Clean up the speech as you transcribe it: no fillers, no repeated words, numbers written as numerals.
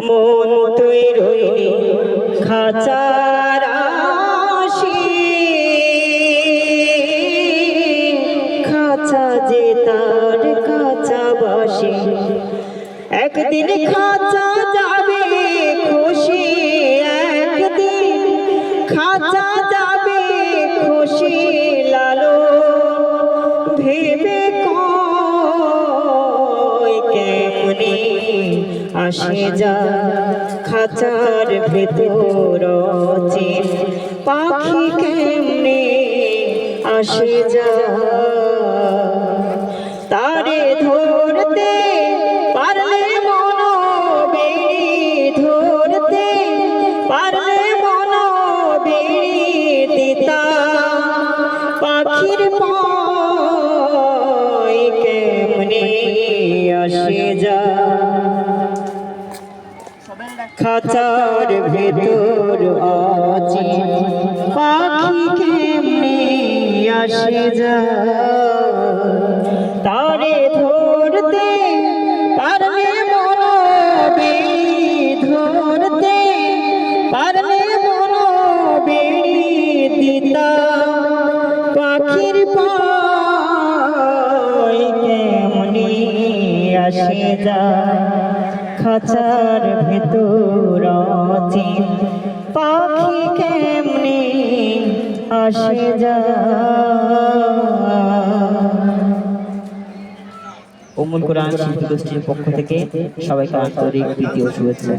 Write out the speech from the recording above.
মন তুই রইলি খাঁচার আশি, খাঁচা যে তার কাঁচা বাসি, একদিন খাঁচা যাবে খুশি, একদিন খাঁচা যাবে খুশি, লালো ভেবে কয় কেমনে আসে যা খাঁচার ভেতর চিন, পাখি কেমনে আসে যা তারে ধরতে পারলে মন বেড়ি, ধরতে পারলে মন বেড়ি দিতা, পাখির পায় কেমনে আসে যা খাঁচার ভেতর অচিন, পাখি কেমনে আসে যা তারে ধরতে পারলে মন বেড়ি, ধরতে পারলে মন বেড়ি দিতা, পাখির পায় কেমনে আসে যা খাঁচার ভেতর অচিন, পাখি কেমনে আসে যা। উম্মুল কোরআন শিল্পী গোষ্ঠীর পক্ষ থেকে সবাইকে আন্তরিক প্রীতি ও শুভেচ্ছা।